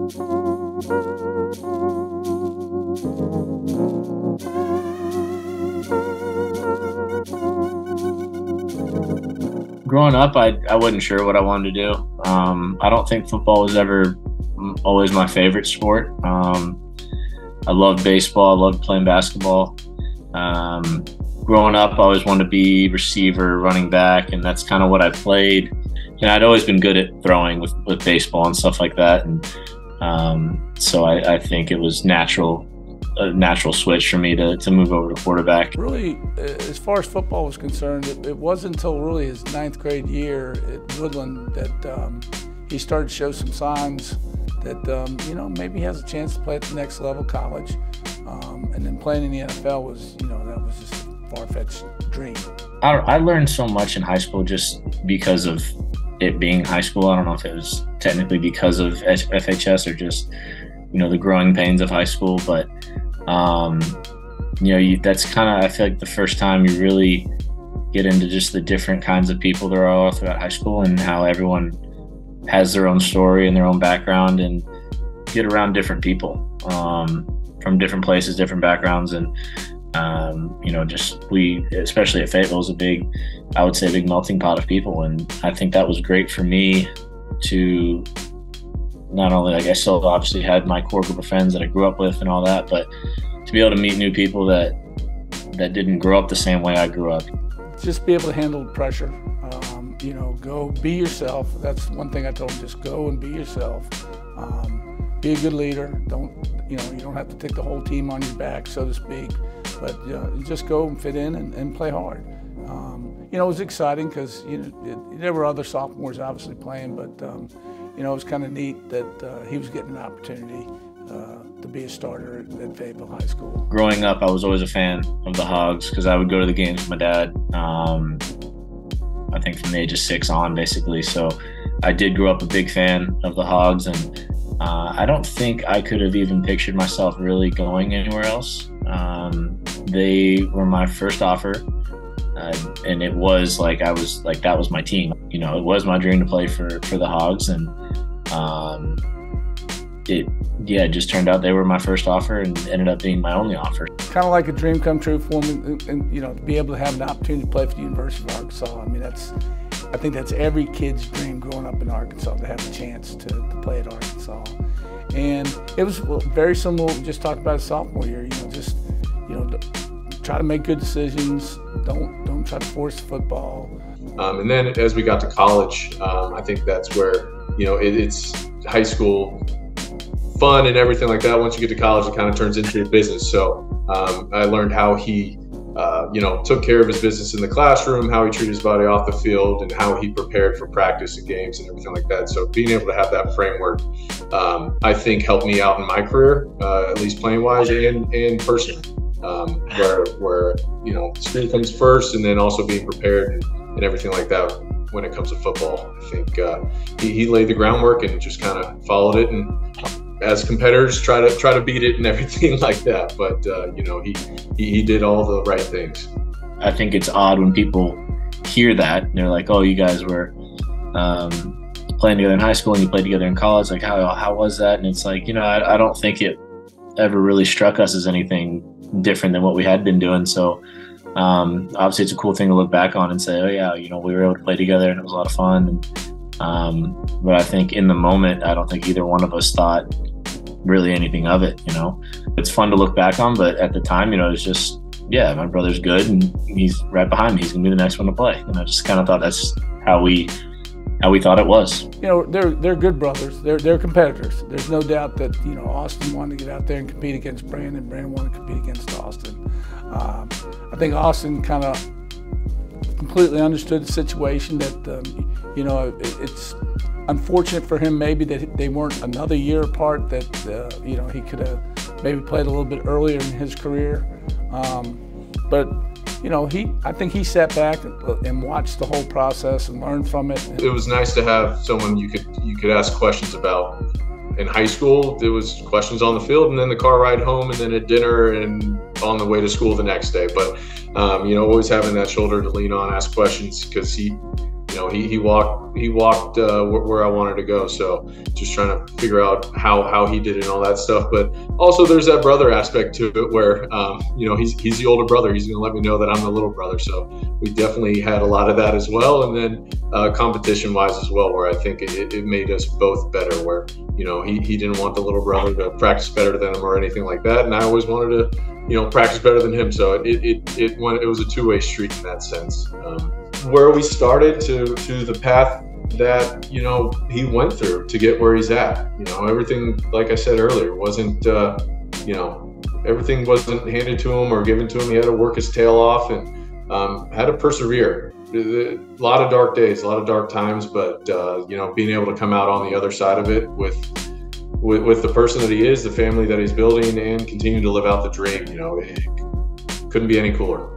Growing up, I wasn't sure what I wanted to do. I don't think football was ever always my favorite sport. I loved baseball. I loved playing basketball. Growing up, I always wanted to be receiver, running back, and that's kind of what I played. And I'd always been good at throwing with baseball and stuff like that. And so I think it was a natural switch for me to move over to quarterback. Really, as far as football was concerned, it wasn't until really his 9th grade year at Woodland that he started to show some signs that you know, maybe he has a chance to play at the next level, college. And then playing in the NFL was, you know, that was just a far-fetched dream. I learned so much in high school just because of it being high school. I don't know if it was technically because of FHS or just, you know, the growing pains of high school, but you know, that's kind of, I feel like the first time you really get into just the different kinds of people there are all throughout high school and how everyone has their own story and their own background, and get around different people from different places, different backgrounds. And you know, just we, especially at Fayetteville, is I would say a big melting pot of people. And I think that was great for me to not only, like, I still obviously had my core group of friends that I grew up with and all that, but to be able to meet new people that didn't grow up the same way I grew up. Just be able to handle pressure. You know, go be yourself. That's one thing I told him, just go and be yourself. Be a good leader. You don't have to take the whole team on your back, so to speak, but just go and fit in and play hard. You know, it was exciting because, you know, there were other sophomores obviously playing, but you know, it was kind of neat that he was getting an opportunity to be a starter at Fayetteville High School. Growing up, I was always a fan of the Hogs because I would go to the games with my dad. I think from the age of 6 on, basically. So I did grow up a big fan of the Hogs, and I don't think I could have even pictured myself really going anywhere else. They were my first offer, and it was like that was my team. You know, it was my dream to play for the Hogs, and it just turned out they were my first offer and ended up being my only offer. Kind of like a dream come true for me, and you know, to be able to have an opportunity to play for the University of Arkansas. I mean, I think that's every kid's dream growing up in Arkansas, to have a chance to play at Arkansas. And it was very similar to what we just talked about his sophomore year. You know, just, you know, try to make good decisions. Don't try to force football. And then as we got to college, I think that's where, you know, it's high school fun and everything like that. Once you get to college, it kind of turns into a business. So I learned how he, you know, took care of his business in the classroom, how he treated his body off the field, and how he prepared for practice and games and everything like that. So being able to have that framework, I think helped me out in my career, at least playing wise and personally, where, you know, school comes first, and then also being prepared and everything like that when it comes to football. I think he laid the groundwork and just kind of followed it, and as competitors try to beat it and everything like that. But you know, he did all the right things. I think it's odd when people hear that and they're like, "Oh, you guys were playing together in high school and you played together in college. Like, how was that?" And it's like, you know, I don't think it ever really struck us as anything different than what we had been doing. So obviously, it's a cool thing to look back on and say, "Oh yeah, you know, we were able to play together and it was a lot of fun." And, but I think in the moment, I don't think either one of us thought really anything of it. You know, it's fun to look back on, but at the time, you know, it's just, yeah, my brother's good and he's right behind me. He's gonna be the next one to play. And I just kind of thought that's how we thought it was. You know, they're good brothers. They're competitors. There's no doubt that, you know, Austin wanted to get out there and compete against Brandon. Brandon wanted to compete against Austin. I think Austin kind of completely understood the situation that, you know, it's unfortunate for him maybe that they weren't another year apart, that, you know, he could have maybe played a little bit earlier in his career. But, you know, I think he sat back and watched the whole process and learned from it. It was nice to have someone you could ask questions about. In high school, there was questions on the field, and then the car ride home, and then at dinner, and on the way to school the next day. But you know, always having that shoulder to lean on, ask questions, because he he walked where I wanted to go. So just trying to figure out how he did it and all that stuff. But also there's that brother aspect to it where, he's the older brother. He's going to let me know that I'm the little brother. So we definitely had a lot of that as well. And then competition wise as well, where I think it made us both better, where, he didn't want the little brother to practice better than him or anything like that. And I always wanted to, practice better than him. So it was a two-way street in that sense. Where we started to the path that, he went through to get where he's at. Everything, like I said earlier, wasn't, everything wasn't handed to him or given to him. He had to work his tail off and had to persevere. A lot of dark days, a lot of dark times, but, being able to come out on the other side of it with the person that he is, the family that he's building, and continue to live out the dream, it couldn't be any cooler.